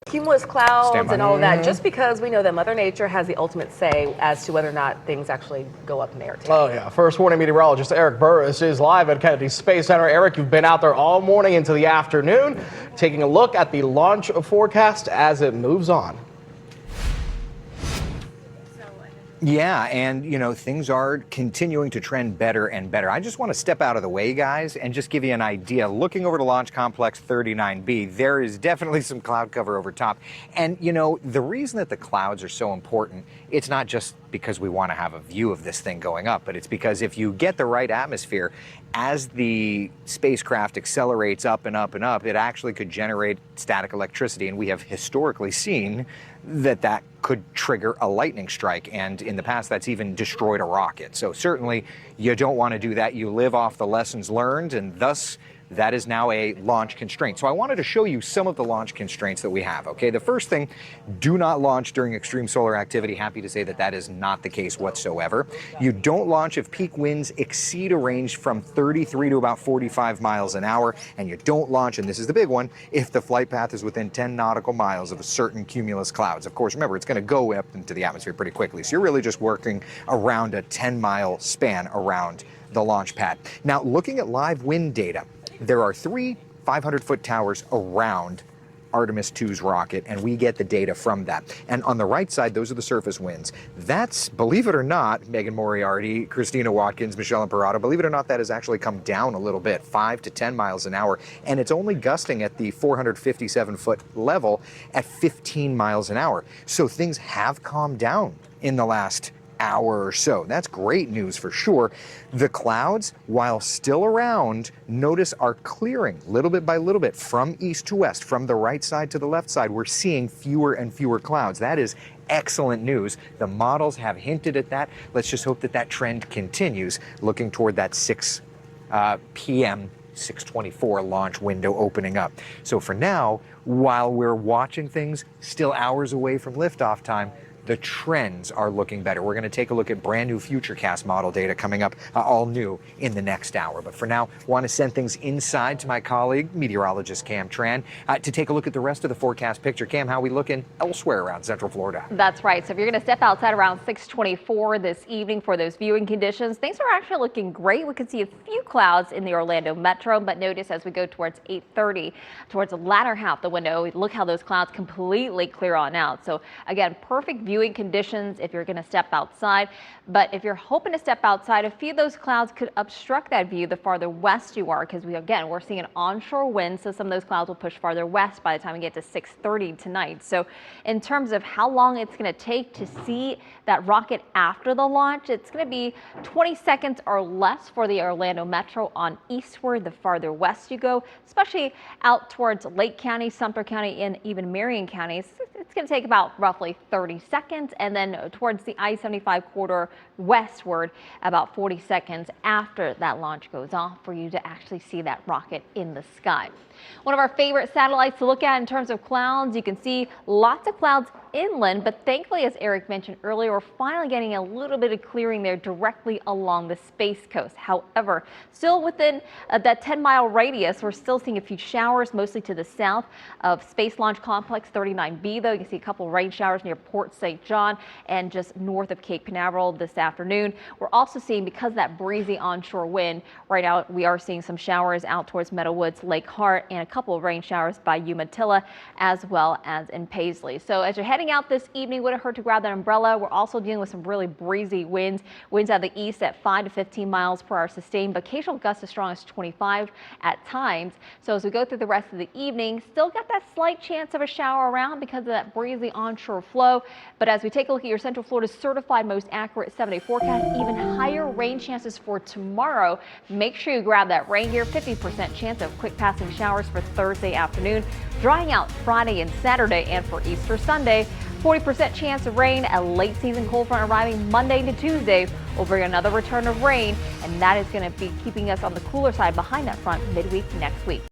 Cumulus clouds and all of that, Mm-hmm. just because we know that Mother Nature has the ultimate say as to whether or not things actually go up in the air today. Oh, yeah. First Warning meteorologist Eric Burris is live at Kennedy Space Center. Eric, you've been out there all morning into the afternoon, taking a look at the launch forecast as it moves on. Yeah, and things are continuing to trend better and better. I just want to step out of the way, guys, and just give you an idea. Looking over to Launch Complex 39B, there is definitely some cloud cover over top. And the reason that the clouds are so important, it's not just because we want to have a view of this thing going up, but it's because if you get the right atmosphere, as the spacecraft accelerates up and up and up, it actually could generate static electricity. And we have historically seen that could trigger a lightning strike. And in the past, that's even destroyed a rocket. So certainly you don't want to do that. You live off the lessons learned, and thus that is now a launch constraint. So I wanted to show you some of the launch constraints that we have. Okay, the first thing, do not launch during extreme solar activity. Happy to say that that is not the case whatsoever. You don't launch if peak winds exceed a range from 33 to about 45 miles an hour. And you don't launch, and this is the big one, if the flight path is within 10 nautical miles of a certain cumulus clouds. Of course, remember, it's going to go up into the atmosphere pretty quickly. So you're really just working around a 10-mile span around the launch pad. Now, looking at live wind data, there are 3 500-foot towers around Artemis 2's rocket, and we get the data from that. And on the right side, those are the surface winds. That's, believe it or not, Megan Moriarty, Christina Watkins, Michelle Imperato, believe it or not, that has actually come down a little bit, 5 to 10 miles an hour, and it's only gusting at the 457-foot level at 15 miles an hour. So things have calmed down in the last hour or so. That's great news for sure. The clouds, while still around, notice are clearing little bit by little bit from east to west, from the right side to the left side. We're seeing fewer and fewer clouds. That is excellent news. The models have hinted at that. Let's just hope that that trend continues, looking toward that 6 p.m. 6:24 launch window opening up. So for now, while we're watching things still hours away from liftoff time, the trends are looking better. We're going to take a look at brand new Futurecast model data coming up, all new in the next hour. But for now, want to send things inside to my colleague, meteorologist Cam Tran, to take a look at the rest of the forecast picture. Cam, how are we looking elsewhere around Central Florida? That's right. So if you're going to step outside around 6:24 this evening for those viewing conditions, things are actually looking great. We can see a few clouds in the Orlando metro, but notice as we go towards 8:30, towards the latter half of the window, look how those clouds completely clear on out. So again, perfect viewing conditions if you're going to step outside. But if you're hoping to step outside, a few of those clouds could obstruct that view the farther west you are, because we're seeing an onshore wind, so some of those clouds will push farther west by the time we get to 6:30 tonight. So in terms of how long it's going to take to see that rocket after the launch, it's going to be 20 seconds or less for the Orlando metro on eastward the farther west you go, especially out towards Lake County, Sumter County, and even Marion counties. It's going to take about roughly 30 seconds, and then towards the I-75 corridor westward about 40 seconds after that launch goes off for you to actually see that rocket in the sky. One of our favorite satellites to look at in terms of clouds, you can see lots of clouds inland, but thankfully, as Eric mentioned earlier, we're finally getting a little bit of clearing there directly along the Space Coast. However, still within that 10-mile radius, we're still seeing a few showers, mostly to the south of Space Launch Complex 39B, though. You can see a couple of rain showers near Port St. John and just north of Cape Canaveral this afternoon. We're also seeing, because of that breezy onshore wind, right now we are seeing some showers out towards Meadowwoods, Lake Hart, and a couple of rain showers by Umatilla as well as in Paisley. So as you're heading out this evening, wouldn't hurt to grab that umbrella. We're also dealing with some really breezy winds out of the east at 5 to 15 miles per hour sustained, but occasional gusts as strong as 25 at times. So as we go through the rest of the evening, still got that slight chance of a shower around because of that breezy onshore flow. But as we take a look at your Central Florida's certified most accurate 7-day forecast, even higher rain chances for tomorrow. Make sure you grab that rain gear. 50% chance of quick passing showers for Thursday afternoon, drying out Friday and Saturday, and for Easter Sunday, 40% chance of rain. A late season cold front arriving Monday to Tuesday will bring another return of rain, and that is going to be keeping us on the cooler side behind that front midweek next week.